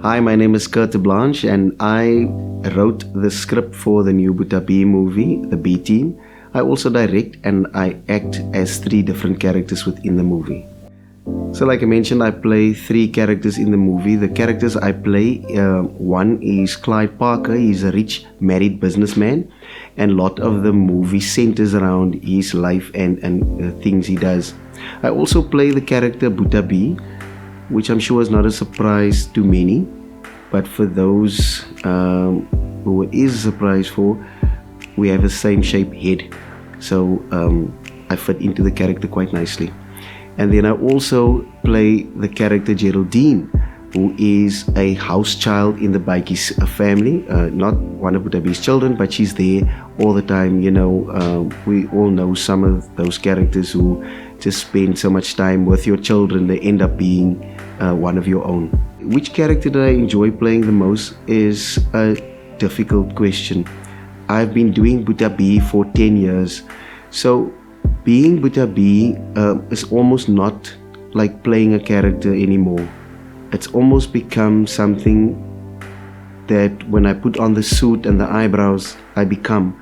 Hi, my name is Terblanche, and I wrote the script for the new Buta B movie, The B Team. I also direct and I act as 3 different characters within the movie. So like I mentioned, I play 3 characters in the movie. The characters I play, one is Clyde Parker. He's a rich married businessman, and a lot of the movie centers around his life and things he does. I also play the character Buta B, which I'm sure is not a surprise to many, but for those who it is a surprise for, we have the same shaped head, so I fit into the character quite nicely. And then I also play the character Geraldine, who is a house child in the Baikies family, not one of Buta B's children, but she's there all the time. We all know some of those characters who just spend so much time with your children, they end up being one of your own. Which character that I enjoy playing the most is a difficult question. I've been doing Buta B for 10 years, so being Buta B is almost not like playing a character anymore. It's almost become something that when I put on the suit and the eyebrows, I become.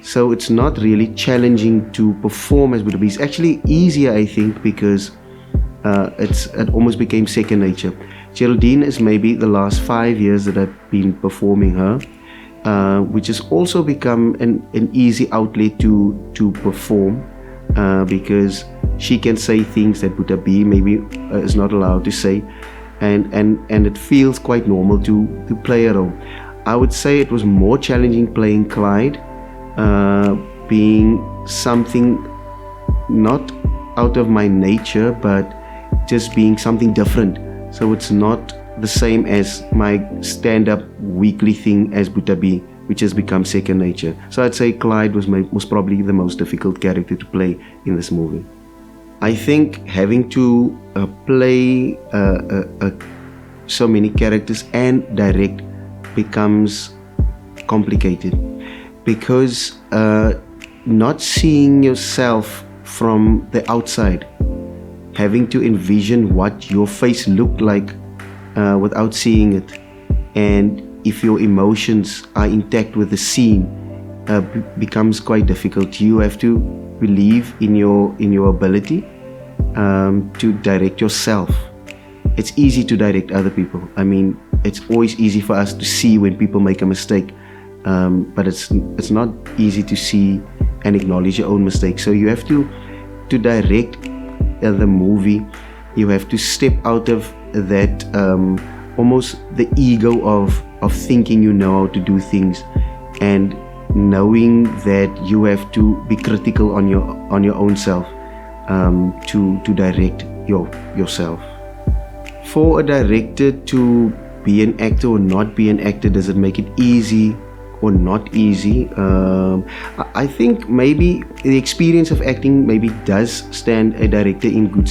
So it's not really challenging to perform as Buta B. It's actually easier, I think, because it almost became second nature. Geraldine is maybe the last 5 years that I've been performing her, which has also become an easy outlet to perform, because she can say things that Buta B maybe is not allowed to say, and it feels quite normal to play a role. I would say it was more challenging playing Clyde, being something not out of my nature, but just being something different. So it's not the same as my stand-up weekly thing as Buta B, which has become second nature. So I'd say Clyde was probably the most difficult character to play in this movie. I think having to play so many characters and direct becomes complicated, because not seeing yourself from the outside, having to envision what your face looked like without seeing it, and if your emotions are intact with the scene, becomes quite difficult. You have to believe in your ability to direct yourself. It's easy to direct other people. I mean, it's always easy for us to see when people make a mistake, but it's not easy to see and acknowledge your own mistakes. So you have to direct the movie. You have to step out of that almost the ego of thinking you know how to do things, and knowing that you have to be critical on your own self to direct yourself. For a director to be an actor or not be an actor, does it make it easy or not easy? I think maybe the experience of acting maybe does stand a director in good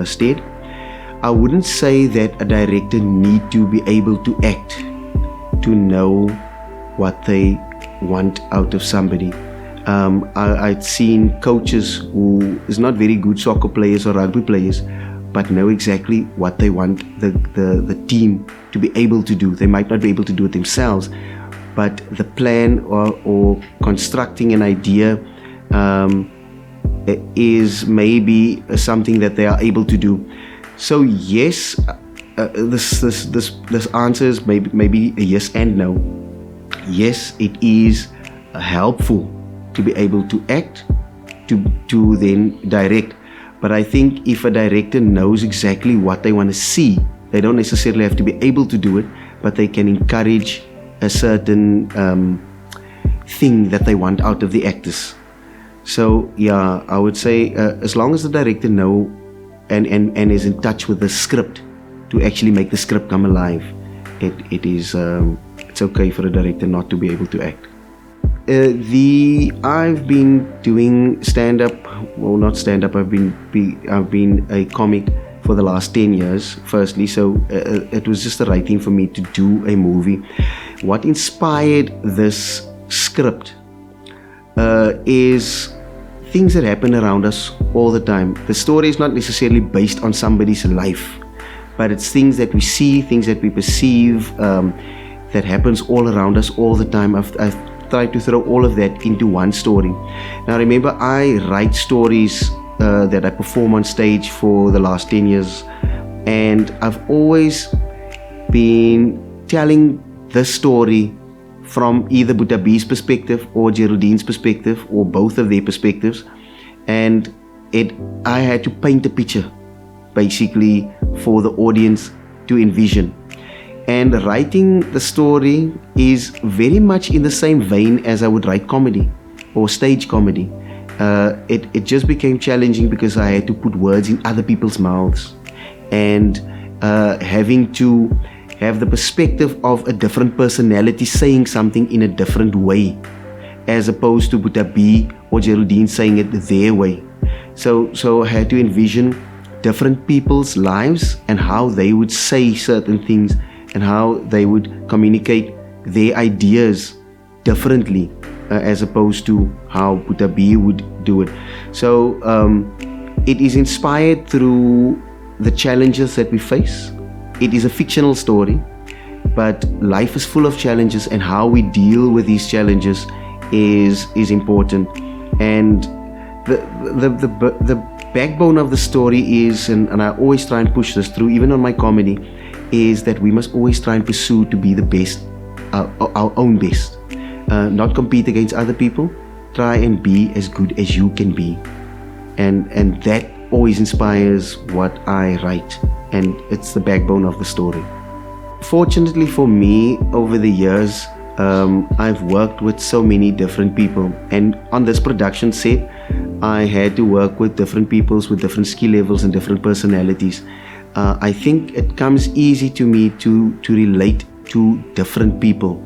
stead. I wouldn't say that a director need to be able to act to know what they want out of somebody. I'd seen coaches who is not very good soccer players or rugby players, but know exactly what they want the team to be able to do. They might not be able to do it themselves, but the plan or constructing an idea is maybe something that they are able to do. So yes, this answer is maybe a yes and no. Yes, it is helpful to be able to act, to then direct. But I think if a director knows exactly what they want to see, they don't necessarily have to be able to do it, but they can encourage a certain thing that they want out of the actors. So yeah, I would say as long as the director know and is in touch with the script to actually make the script come alive, it's okay for a director not to be able to act. I've been doing stand-up, well, not stand-up. I've been a comic for the last 10 years. Firstly, so it was just the right thing for me to do a movie. What inspired this script is things that happen around us all the time. The story is not necessarily based on somebody's life. but it's things that we see, things that we perceive, that happens all around us all the time. I've tried to throw all of that into one story. Now remember, I write stories that I perform on stage for the last 10 years, and I've always been telling this story from either Buddha B's perspective or Geraldine's perspective, or both of their perspectives, and I had to paint a picture basically for the audience to envision. And writing the story is very much in the same vein as I would write comedy or stage comedy. It just became challenging because I had to put words in other people's mouths, and having to have the perspective of a different personality saying something in a different way, as opposed to Buddha B or Geraldine saying it their way. So I had to envision different people's lives and how they would say certain things and how they would communicate their ideas differently, as opposed to how Buddha B would do it. So it is inspired through the challenges that we face. It is a fictional story, but life is full of challenges, and how we deal with these challenges is important. And the backbone of the story is, and I always try and push this through, even on my comedy, is that we must always try and pursue to be the best, our own best, not compete against other people. Try and be as good as you can be, and that always inspires what I write, and it's the backbone of the story. Fortunately for me, over the years, I've worked with so many different people, and on this production set I had to work with different peoples with different skill levels and different personalities. I think it comes easy to me to relate to different people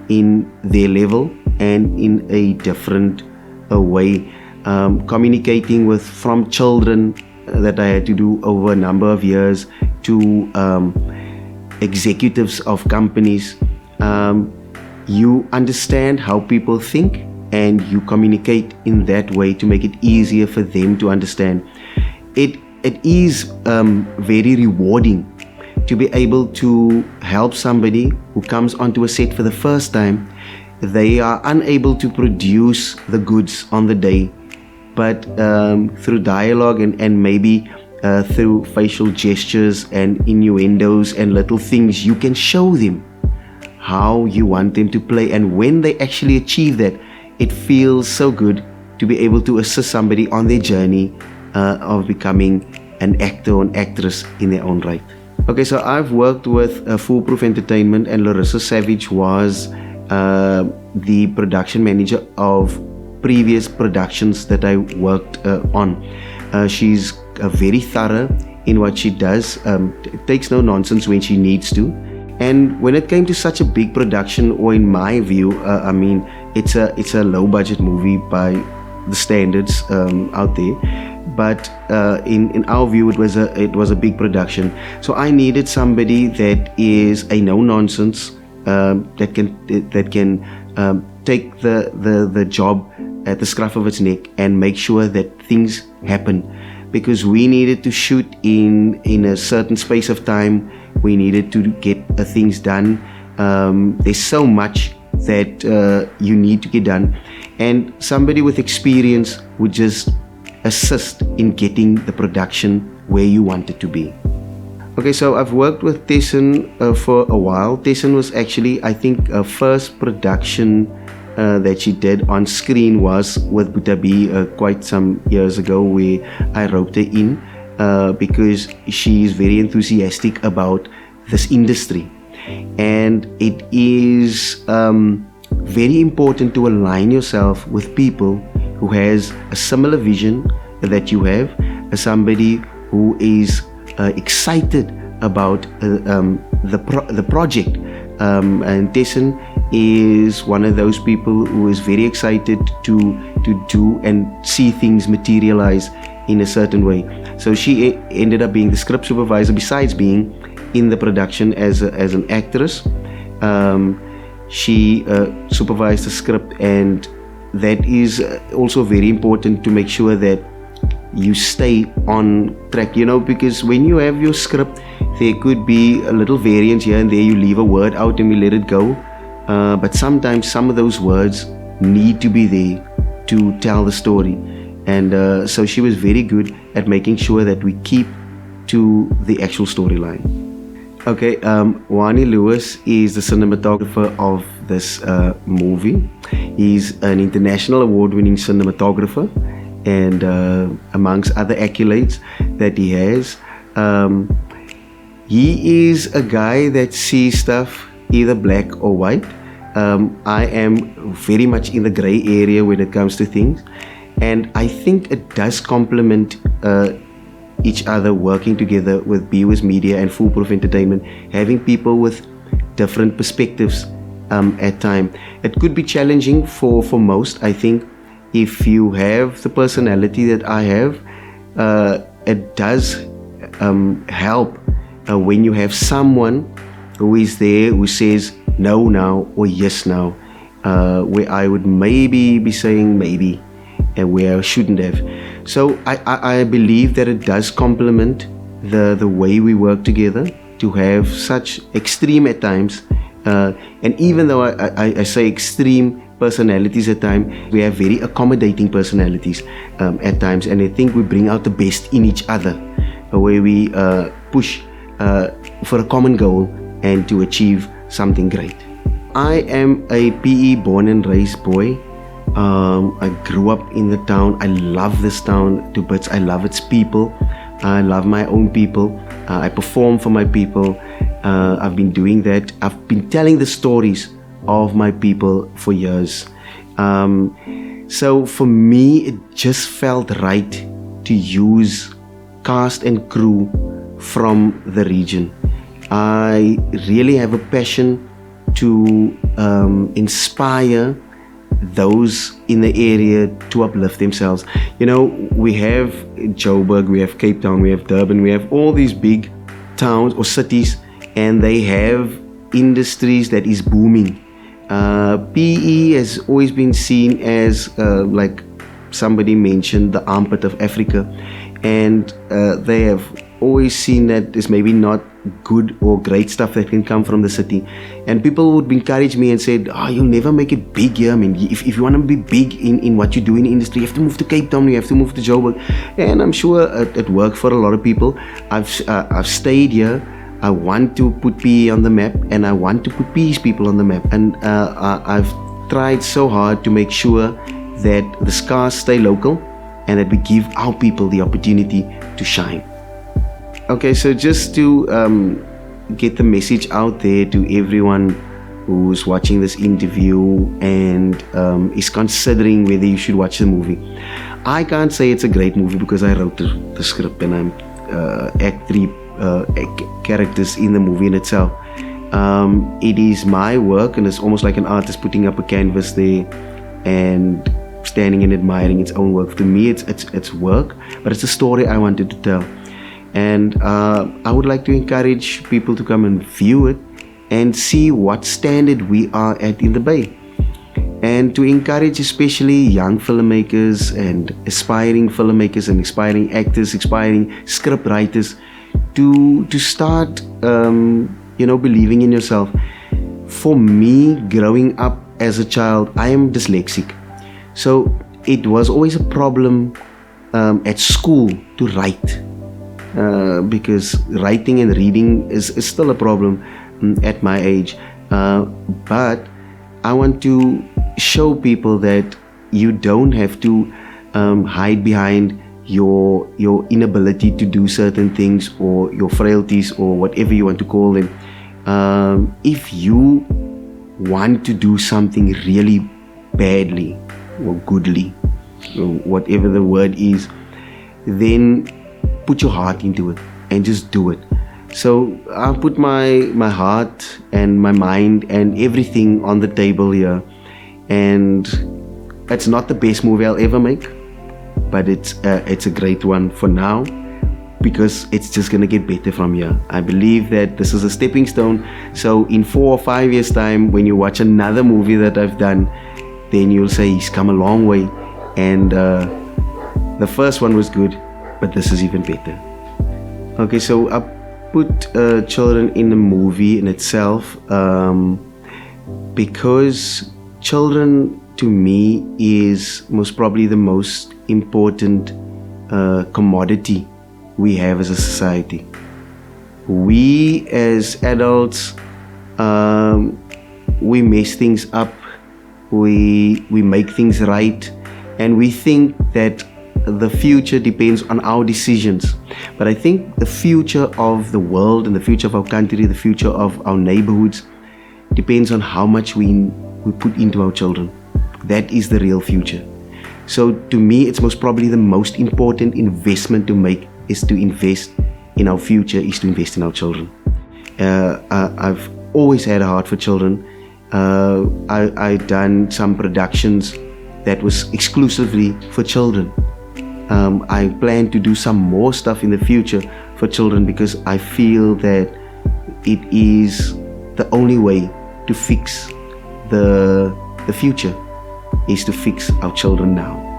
in their level and in a different way. Communicating with, from children that I had to do over a number of years, to executives of companies. You understand how people think, and you communicate in that way to make it easier for them to understand. It is very rewarding to be able to help somebody who comes onto a set for the first time. They are unable to produce the goods on the day, but through dialogue and maybe through facial gestures and innuendos and little things, you can show them how you want them to play. And when they actually achieve that, it feels so good to be able to assist somebody on their journey of becoming an actor or an actress in their own right. Okay, so I've worked with Foolproof Entertainment, and Larissa Savage was the production manager of previous productions that I worked on. She's very thorough in what she does, takes no nonsense when she needs to. And when it came to such a big production, or in my view, I mean, it's a low budget movie by the standards out there, but in our view, it was a big production. So I needed somebody that is a no nonsense, that can take the job at the scruff of its neck and make sure that things happen, because we needed to shoot in a certain space of time. We needed to get things done. There's so much that you need to get done, and somebody with experience would just assist in getting the production where you want it to be. Okay, so I've worked with Tessin for a while. Tessin was actually, I think, her first production that she did on screen was with Buddha B quite some years ago, where I roped her in because she is very enthusiastic about this industry, and it is very important to align yourself with people who has a similar vision that you have, somebody who is excited about the project, and Tessin is one of those people who is very excited to do and see things materialize in a certain way. So she ended up being the script supervisor, besides being in the production as an actress. She supervised the script, and that is also very important to make sure that you stay on track, because when you have your script, there could be a little variance here and there. You leave a word out and we let it go. But sometimes some of those words need to be there to tell the story. And so she was very good at making sure that we keep to the actual storyline. Okay, Wani Lewis is the cinematographer of this movie. He's an international award-winning cinematographer, and amongst other accolades that he has, he is a guy that sees stuff either black or white. I am very much in the gray area when it comes to things, and I think it does complement each other, working together with BWIS Media and Foolproof Entertainment, having people with different perspectives at time. It could be challenging for most. I think if you have the personality that I have, it does help when you have someone who is there who says no now or yes now, where I would maybe be saying maybe and where I shouldn't have. So I believe that it does complement the way we work together, to have such extreme at times, and even though I say extreme personalities at times, we have very accommodating personalities at times, and I think we bring out the best in each other, where we push for a common goal and to achieve something great. I am a PE born and raised boy. I grew up in the town. I love this town to bits. I love its people. I love my own people. I perform for my people. I've been doing that. I've been telling the stories of my people for years. So for me, it just felt right to use cast and crew from the region. I really have a passion to inspire those in the area to uplift themselves. You know, we have Joburg, we have Cape Town, we have Durban, we have all these big towns or cities, and they have industries that is booming. PE has always been seen as, like somebody mentioned, the armpit of Africa, and they have always seen that there's maybe not good or great stuff that can come from the city. And people would encourage me and said, you'll never make it big here. I mean, if you want to be big in what you do in the industry, you have to move to Cape Town, you have to move to Joburg. And I'm sure it worked for a lot of people. I've stayed here. I want to put PE on the map, and I want to put PE's people on the map. And I've tried so hard to make sure that the scars stay local and that we give our people the opportunity to shine. Okay, so just to get the message out there to everyone who's watching this interview and is considering whether you should watch the movie. I can't say it's a great movie because I wrote the script and I'm act 3 characters in the movie in itself. It is my work, and it's almost like an artist putting up a canvas there and standing and admiring its own work. To me, it's work, but it's a story I wanted to tell. And I would like to encourage people to come and view it and see what standard we are at in the Bay. And to encourage especially young filmmakers and aspiring filmmakers and aspiring actors, aspiring script writers to start, believing in yourself. For me, growing up as a child, I am dyslexic. So it was always a problem at school to write. Because writing and reading is still a problem at my age, but I want to show people that you don't have to hide behind your inability to do certain things or your frailties or whatever you want to call them. If you want to do something really badly or goodly, or whatever the word is, then put your heart into it and just do it. So I put my heart and my mind and everything on the table here, and it's not the best movie I'll ever make, but it's a great one for now, because it's just gonna get better from here. I believe that this is a stepping stone. So in 4 or 5 years time, when you watch another movie that I've done, then you'll say he's come a long way, and the first one was good, but this is even better. Okay, so put children in the movie in itself because children to me is most probably the most important commodity we have as a society. We as adults, we mess things up, we make things right, and we think that the future depends on our decisions. But I think the future of the world and the future of our country, the future of our neighborhoods, depends on how much we put into our children. That is the real future. So to me, it's most probably the most important investment to make is to invest in our future, is to invest in our children. I've always had a heart for children. I done some productions that was exclusively for children. I plan to do some more stuff in the future for children because I feel that it is the only way to fix the future is to fix our children now.